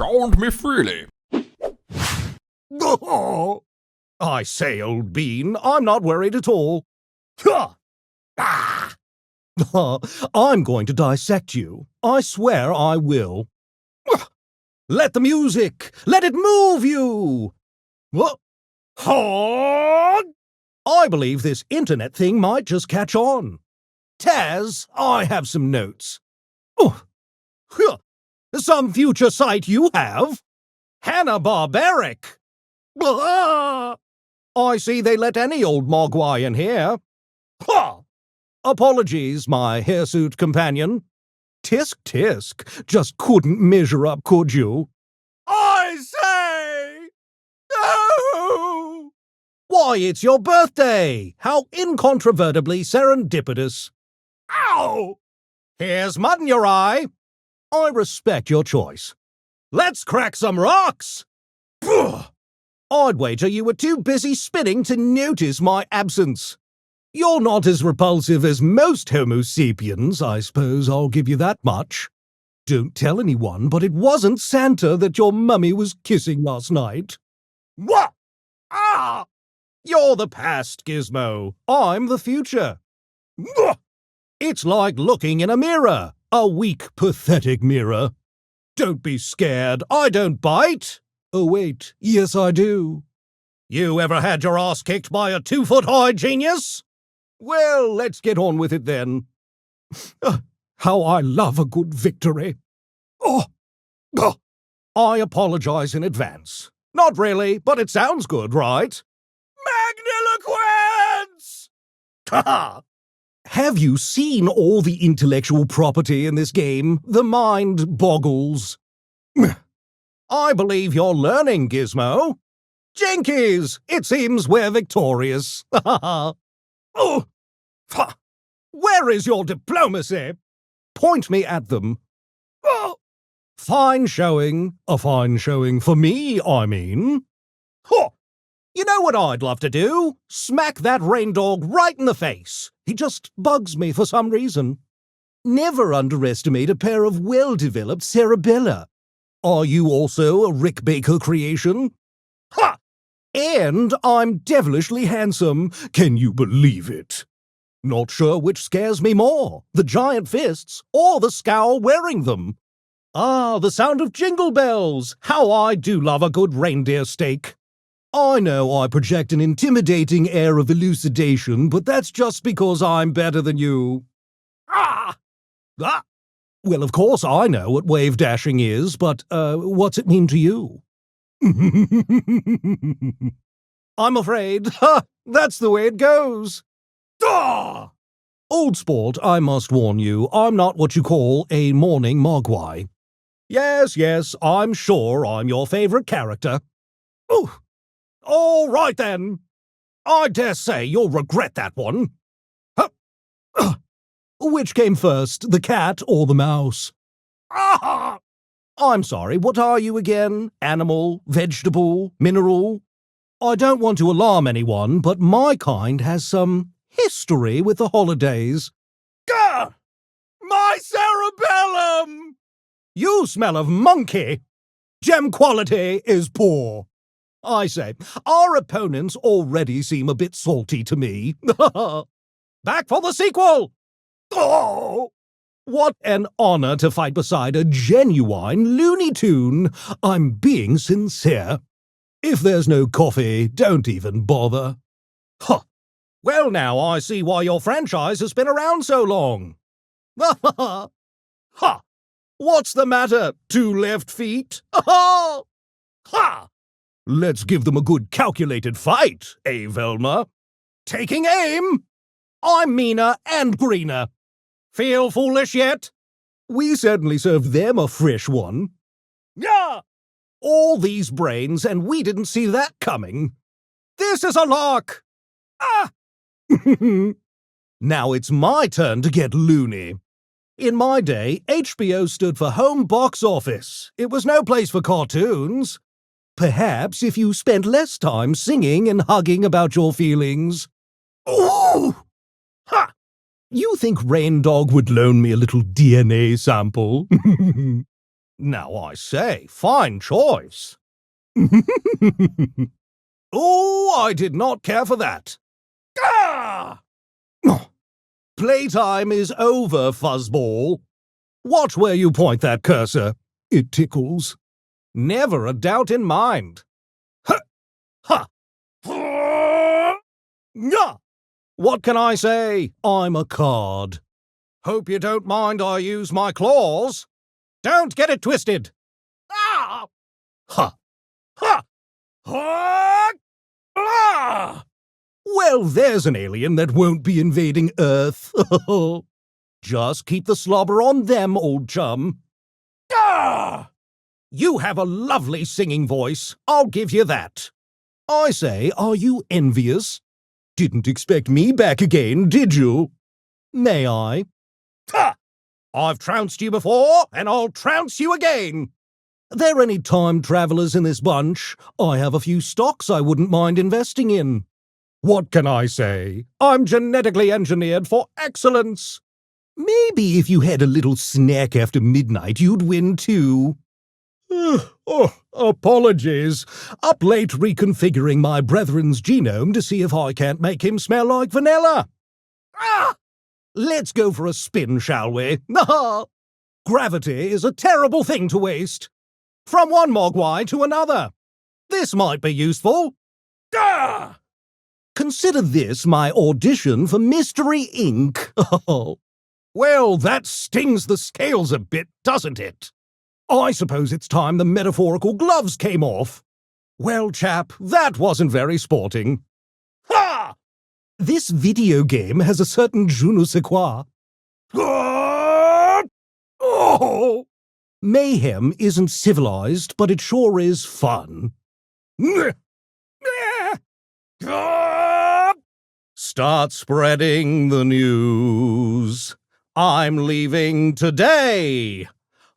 SoundMeFreely. I say, old bean, I'm not worried at all. I'm going to dissect you. I swear I will. Let the music, let it move you. I believe this internet thing might just catch on. Taz, I have some notes. Some future sight you have? Hanna-Barbaric. I see they let any old mogwai in here. Apologies, my hirsute companion. Tisk tisk, just couldn't measure up, could you? I say! No! Why, it's your birthday! How incontrovertibly serendipitous. Ow! Here's mud in your eye. I respect your choice. Let's crack some rocks! I'd wager you were too busy spinning to notice my absence. You're not as repulsive as most Homo sapiens, I suppose I'll give you that much. Don't tell anyone, but it wasn't Santa that your mummy was kissing last night. What? Ah! You're the past, Gizmo. I'm the future. It's like looking in a mirror. A weak, pathetic mirror. Don't be scared. I don't bite. Oh, wait. Yes, I do. You ever had your ass kicked by a 2-foot-high genius? Well, let's get on with it then. How I love a good victory. I apologize in advance. Not really, but it sounds good, right? Magniloquence! Ha! Have you seen all the intellectual property in this game? The mind boggles. I believe you're learning, Gizmo. Jinkies! It seems we're victorious. Where is your diplomacy? Point me at them. Fine showing. A fine showing for me, I mean. You know what I'd love to do? Smack that rain dog right in the face. He just bugs me for some reason. Never underestimate a pair of well-developed cerebella. Are you also a Rick Baker creation? Ha! And I'm devilishly handsome. Can you believe it? Not sure which scares me more, the giant fists or the scowl wearing them. Ah, the sound of jingle bells. How I do love a good reindeer steak. I know I project an intimidating air of elucidation, but that's just because I'm better than you. Well, of course I know what wave dashing is, but, what's it mean to you? I'm afraid, that's the way it goes. Old sport, I must warn you, I'm not what you call a morning mogwai. Yes, I'm sure I'm your favorite character. Ooh. All right, then. I dare say you'll regret that one. Which came first, the cat or the mouse? I'm sorry, what are you again? Animal, vegetable, mineral? I don't want to alarm anyone, but my kind has some history with the holidays. Gah! My cerebellum! You smell of monkey. Gem quality is poor. I say, our opponents already seem a bit salty to me. Back for the sequel! Oh! What an honor to fight beside a genuine Looney Tune. I'm being sincere. If there's no coffee, don't even bother. Huh. Well, now I see why your franchise has been around so long. Ha! What's the matter, 2 left feet? Ha! Let's give them a good calculated fight, eh, Velma? Taking aim! I'm meaner and greener. Feel foolish yet? We certainly served them a fresh one. Yeah! All these brains, and we didn't see that coming. This is a lark! Ah! Now it's my turn to get loony. In my day, HBO stood for Home Box Office. It was no place for cartoons. Perhaps if you spent less time singing and hugging about your feelings. Ooh! Ha! You think Rain Dog would loan me a little DNA sample? Now I say, fine choice. Oh, I did not care for that. Gah! Playtime is over, fuzzball. Watch where you point that cursor. It tickles. Never a doubt in mind. Ha! Ha! Yeah! What can I say? I'm a card. Hope you don't mind I use my claws. Don't get it twisted. Ah! Ha! Ha! Ha! Ah! Well, there's an alien that won't be invading Earth. Just keep the slobber on them, old chum. Ah! You have a lovely singing voice, I'll give you that. I say, are you envious? Didn't expect me back again, did you? May I? Ha! I've trounced you before, and I'll trounce you again. There any time travelers in this bunch? I have a few stocks I wouldn't mind investing in. What can I say? I'm genetically engineered for excellence. Maybe if you had a little snack after midnight, you'd win too. Apologies. Up late reconfiguring my brethren's genome to see if I can't make him smell like vanilla. Ah! Let's go for a spin, shall we? Gravity is a terrible thing to waste. From one mogwai to another. This might be useful. Ah! Consider this my audition for Mystery Inc. Well, that stings the scales a bit, doesn't it? I suppose it's time the metaphorical gloves came off. Well, chap, that wasn't very sporting. Ha! This video game has a certain je ne sais quoi. Oh! Mayhem isn't civilized, but it sure is fun. Start spreading the news. I'm leaving today.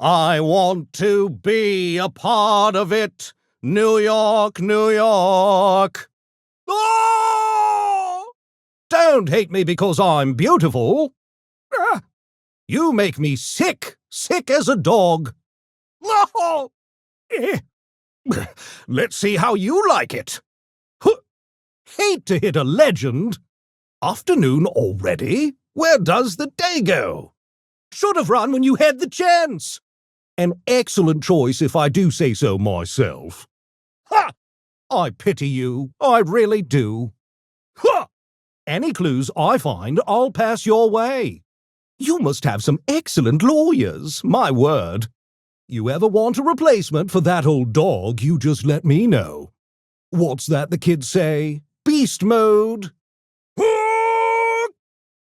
I want to be a part of it. New York, New York. Oh! Don't hate me because I'm beautiful. You make me sick, sick as a dog. Oh! Let's see how you like it. Hate to hit a legend. Afternoon already? Where does the day go? Should have run when you had the chance. An excellent choice if I do say so myself. Ha! I pity you. I really do. Ha! Any clues I find, I'll pass your way. You must have some excellent lawyers, my word. You ever want a replacement for that old dog, you just let me know. What's that the kids say? Beast mode?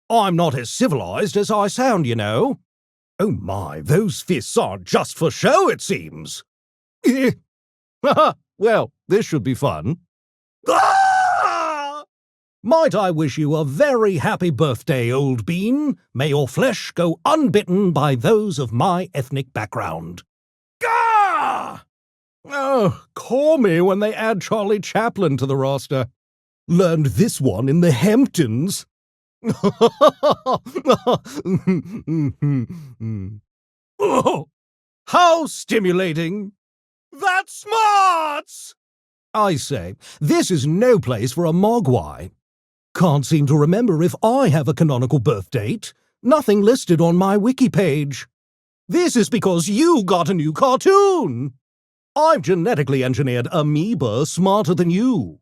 I'm not as civilized as I sound, you know. Oh my, those fists aren't just for show, it seems. Well, this should be fun. Ah! Might I wish you a very happy birthday, old bean. May your flesh go unbitten by those of my ethnic background. Gah! Oh, call me when they add Charlie Chaplin to the roster. Learned this one in the Hamptons. Oh, how stimulating! That's smarts! I say, this is no place for a mogwai. Can't seem to remember if I have a canonical birth date. Nothing listed on my wiki page. This is because you got a new cartoon. I've genetically engineered amoeba smarter than you.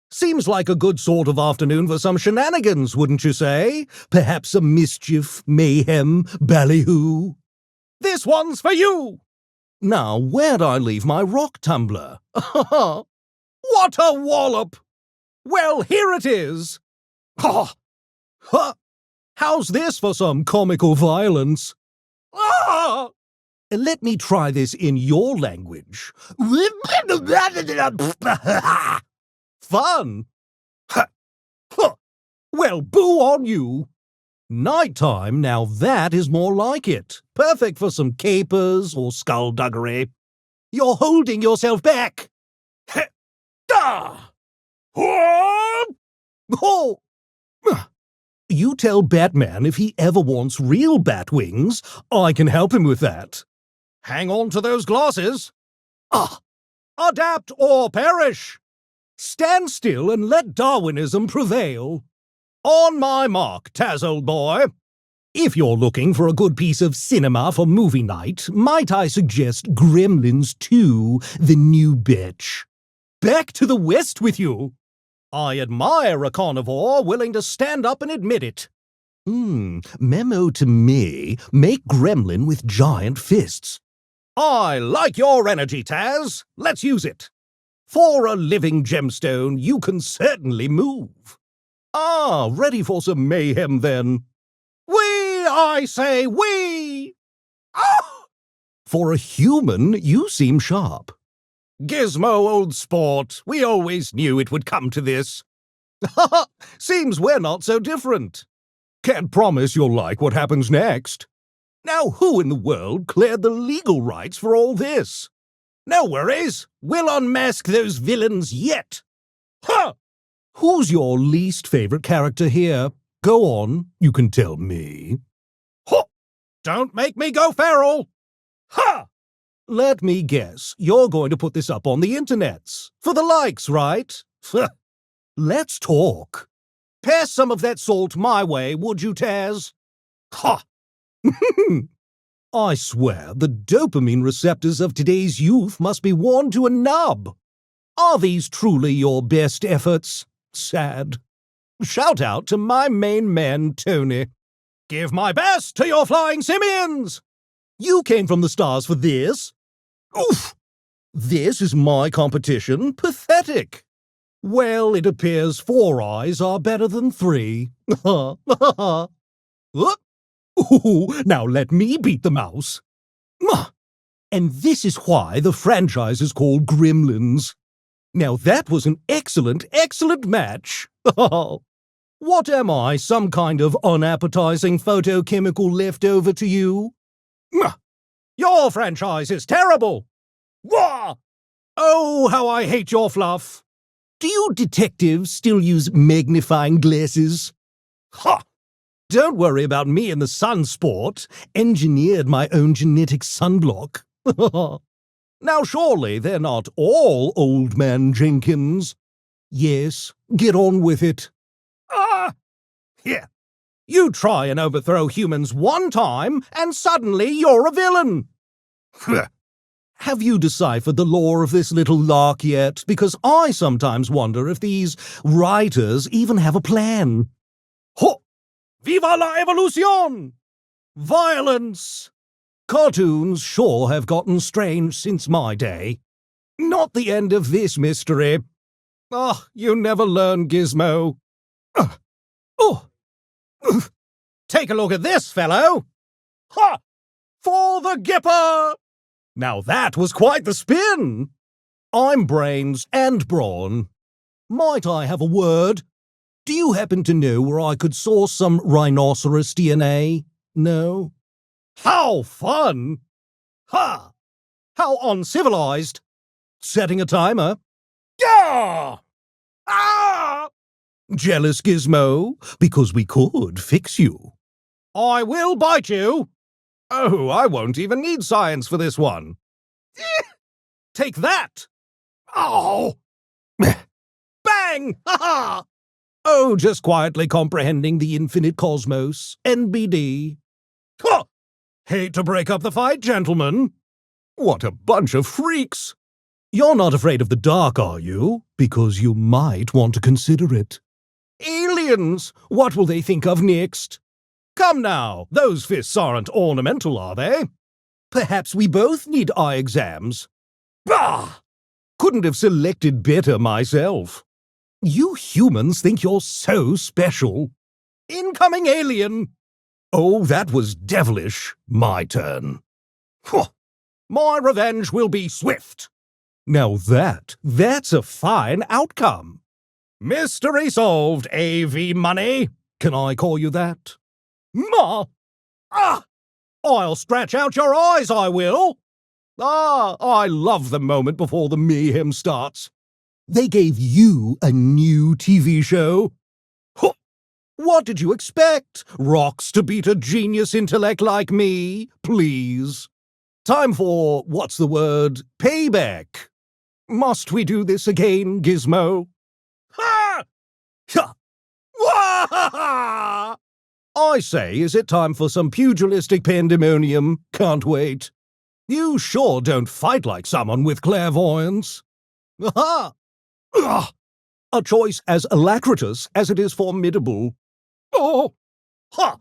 Seems like a good sort of afternoon for some shenanigans, wouldn't you say? Perhaps some mischief, mayhem, ballyhoo. This one's for you! Now, where'd I leave my rock tumbler? What a wallop! Well, here it is. Ha! Ha! How's this for some comical violence? Ah! Let me try this in your language. Fun! Ha! Ha! Well, boo on you! Nighttime, now that is more like it. Perfect for some capers or skullduggery. You're holding yourself back! Ha! Ah! Oh! You tell Batman if he ever wants real bat wings, I can help him with that. Hang on to those glasses. Ah! Adapt or perish! Stand still and let Darwinism prevail. On my mark, Taz, old boy. If you're looking for a good piece of cinema for movie night, might I suggest Gremlins 2, The New Bitch? Back to the West with you! I admire a carnivore willing to stand up and admit it. Memo to me, make Gremlin with giant fists. I like your energy, Taz. Let's use it. For a living gemstone, you can certainly move. Ready for some mayhem then. I say we! Ah! For a human, you seem sharp. Gizmo, old sport, we always knew it would come to this. Seems we're not so different. Can't promise you'll like what happens next. Now, who in the world cleared the legal rights for all this? No worries, we'll unmask those villains yet. Ha! Who's your least favorite character here? Go on, you can tell me. Ha! Don't make me go feral! Ha! Let me guess, you're going to put this up on the internets. For the likes, right? Let's talk. Pass some of that salt my way, would you, Taz? Ha! I swear, the dopamine receptors of today's youth must be worn to a nub. Are these truly your best efforts? Sad. Shout out to my main man, Tony. Give my best to your flying simians! You came from the stars for this? Oof! This is my competition? Pathetic. Well, it appears 4 eyes are better than 3. Ooh, now let me beat the mouse. And this is why the franchise is called Gremlins. Now that was an excellent, excellent match. What am I, some kind of unappetizing photochemical leftover to you? Your franchise is terrible! Wah! Oh, how I hate your fluff! Do you detectives still use magnifying glasses? Ha! Don't worry about me and the sun sport. Engineered my own genetic sunblock. Now surely they're not all Old Man Jenkins. Yes, get on with it. Here. You try and overthrow humans one time, and suddenly you're a villain. Have you deciphered the lore of this little lark yet? Because I sometimes wonder if these writers even have a plan. Ho! Viva la evolution! Violence! Cartoons sure have gotten strange since my day. Not the end of this mystery. You never learn, Gizmo. Take a look at this, fellow! Ha! For the Gipper! Now that was quite the spin! I'm brains and brawn. Might I have a word? Do you happen to know where I could source some rhinoceros DNA? No? How fun! Ha! How uncivilized! Setting a timer. Gah! Ah! Jealous, Gizmo, because we could fix you. I will bite you! Oh, I won't even need science for this one. Take that! Oh! Bang! Ha-ha! Oh, just quietly comprehending the infinite cosmos. NBD. Huh! Hate to break up the fight, gentlemen. What a bunch of freaks! You're not afraid of the dark, are you? Because you might want to consider it. Aliens! What will they think of next? Come now, those fists aren't ornamental, are they? Perhaps we both need eye exams. Bah! Couldn't have selected better myself. You humans think you're so special. Incoming alien! Oh, that was devilish. My turn. My revenge will be swift. Now that's a fine outcome. Mystery solved, AV Money. Can I call you that? I'll scratch out your eyes, I will. I love the moment before the mayhem starts. They gave you a new TV show. What did you expect? Rocks to beat a genius intellect like me? Please. Time for, what's the word, payback. Must we do this again, Gizmo? Ha! Ha! Wah! I say, is it time for some pugilistic pandemonium? Can't wait. You sure don't fight like someone with clairvoyance. Aha! Ugh! A choice as alacritous as it is formidable. Oh! Ha!